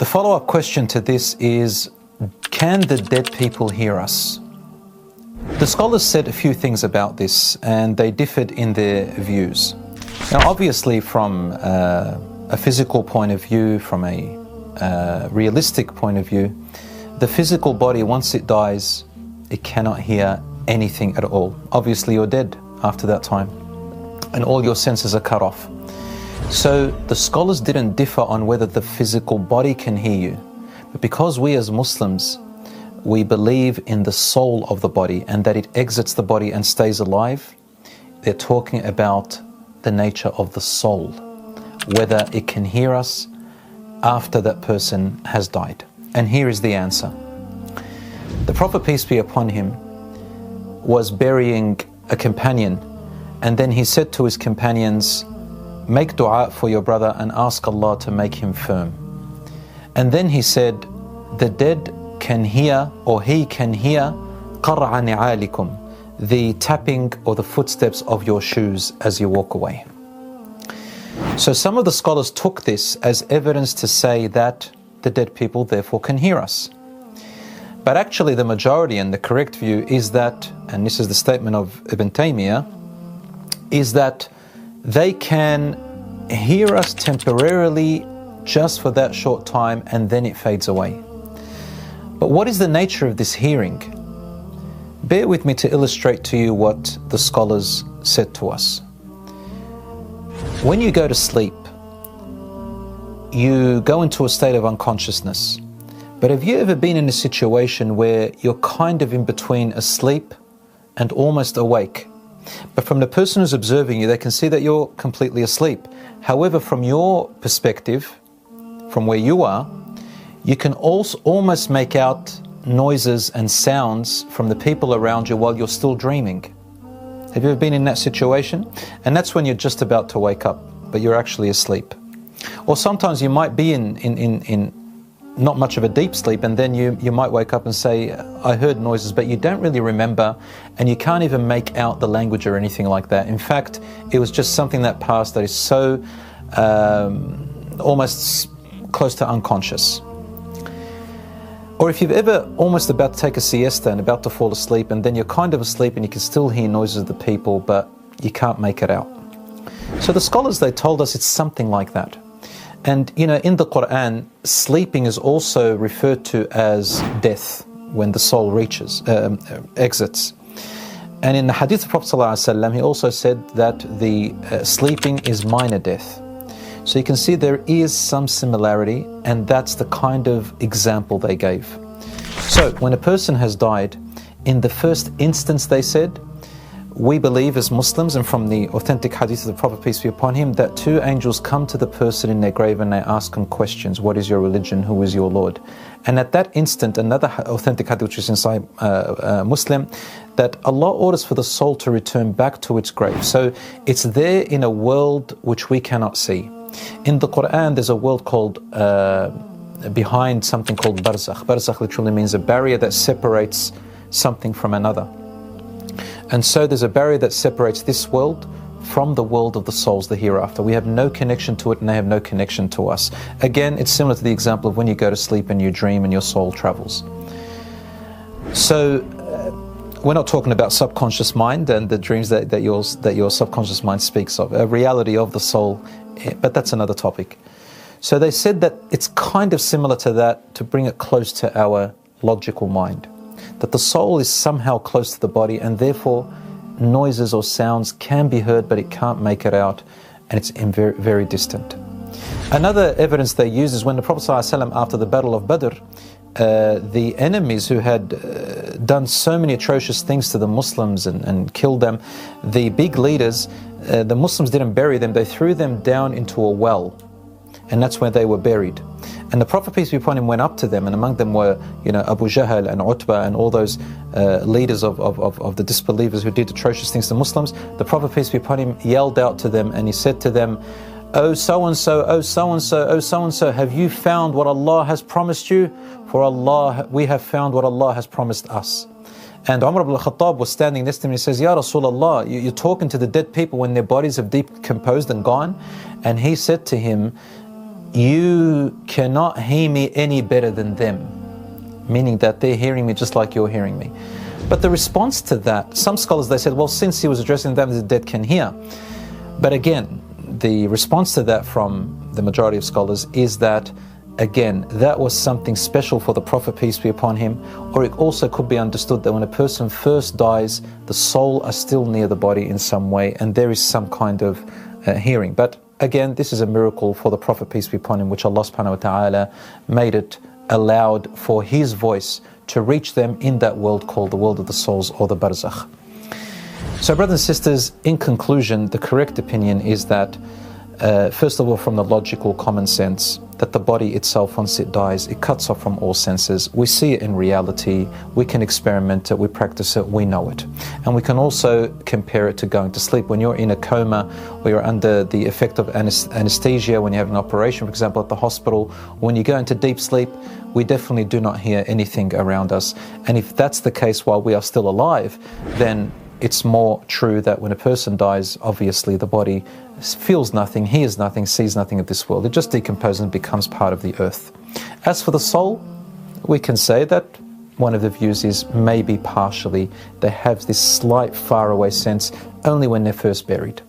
The follow-up question to this is, can the dead people hear us? The scholars said a few things about this, and they differed in their views. Now, obviously, from a physical point of view, from a realistic point of view, the physical body, once it dies, it cannot hear anything at all. Obviously, you're dead after that time, and all your senses are cut off. So the scholars didn't differ on whether the physical body can hear you. But because we as Muslims, we believe in the soul of the body and that it exits the body and stays alive, they're talking about the nature of the soul, whether it can hear us after that person has died. And here is the answer. The Prophet, peace be upon him, was burying a companion, and then he said to his companions, make dua for your brother and ask Allah to make him firm. And then he said, the dead can hear, or he can hear, qar'a ni'alikum, the tapping or the footsteps of your shoes as you walk away. So some of the scholars took this as evidence to say that the dead people therefore can hear us. But actually the majority and the correct view is that, and this is the statement of Ibn Taymiyyah, is that they can hear us temporarily just for that short time and then it fades away. But what is the nature of this hearing? Bear with me to illustrate to you what the scholars said to us. When you go to sleep, you go into a state of unconsciousness. But have you ever been in a situation where you're kind of in between asleep and almost awake? But from the person who's observing you, they can see that you're completely asleep. However, from your perspective, from where you are, you can also almost make out noises and sounds from the people around you while you're still dreaming. Have you ever been in that situation? And that's when you're just about to wake up, but you're actually asleep. Or sometimes you might be in not much of a deep sleep, and then you might wake up and say, I heard noises, but you don't really remember, and you can't even make out the language or anything like that. In fact, it was just something that passed that is so almost close to unconscious. Or if you've ever almost about to take a siesta and about to fall asleep, and then you're kind of asleep and you can still hear noises of the people, but you can't make it out. So the scholars, they told us it's something like that. And you know, in the Quran, sleeping is also referred to as death when the soul exits. And in the hadith of Prophet ﷺ, he also said that the sleeping is minor death. So you can see there is some similarity, and that's the kind of example they gave. So when a person has died, in the first instance they said, we believe as Muslims, and from the authentic hadith of the Prophet, peace be upon him, that two angels come to the person in their grave and they ask him questions. What is your religion? Who is your Lord? And at that instant, another authentic hadith which is inside Muslim, that Allah orders for the soul to return back to its grave. So it's there in a world which we cannot see. In the Quran, there's a world called, behind something called Barzakh. Barzakh literally means a barrier that separates something from another. And so there's a barrier that separates this world from the world of the souls, the hereafter. We have no connection to it, and they have no connection to us. Again, it's similar to the example of when you go to sleep and you dream and your soul travels. So we're not talking about subconscious mind and the dreams that your subconscious mind speaks of, a reality of the soul, but that's another topic. So they said that it's kind of similar to that, to bring it close to our logical mind, that the soul is somehow close to the body, and therefore noises or sounds can be heard, but it can't make it out, and it's very, very distant. Another evidence they use is when the Prophet ﷺ, after the Battle of Badr, the enemies who had done so many atrocious things to the Muslims and killed them, the big leaders, the Muslims didn't bury them, they threw them down into a well, and that's where they were buried. And the Prophet, peace be upon him, went up to them, and among them were, Abu Jahl and Utbah and all those leaders of the disbelievers who did atrocious things to Muslims. The Prophet, peace be upon him, yelled out to them, and he said to them, "Oh so-and-so, oh so-and-so, oh so-and-so, have you found what Allah has promised you? For Allah, we have found what Allah has promised us." And Umar ibn al-Khattab was standing next to him, and he says, "Ya Rasulullah, you're talking to the dead people when their bodies have decomposed and gone?" And he said to him, you cannot hear me any better than them, meaning that they're hearing me just like you're hearing me. But the response to that, some scholars, they said, well, since he was addressing them, the dead can hear. But again, the response to that from the majority of scholars is that, again, that was something special for the Prophet, peace be upon him, or it also could be understood that when a person first dies, the soul are still near the body in some way, and there is some kind of hearing. But again, this is a miracle for the Prophet, peace be upon him, which Allah subhanahu wa ta'ala made it allowed for his voice to reach them in that world called the world of the souls, or the Barzakh. So brothers and sisters, in conclusion, the correct opinion is that first of all, from the logical common sense, that the body itself, once it dies, it cuts off from all senses. We see it in reality, we can experiment it, we practice it, we know it. And we can also compare it to going to sleep. When you're in a coma, or you're under the effect of anesthesia, when you have an operation, for example, at the hospital, when you go into deep sleep, we definitely do not hear anything around us. And if that's the case while we are still alive, then it's more true that when a person dies, obviously the body feels nothing, hears nothing, sees nothing of this world. It just decomposes and becomes part of the earth. As for the soul, we can say that one of the views is maybe partially they have this slight faraway sense only when they're first buried.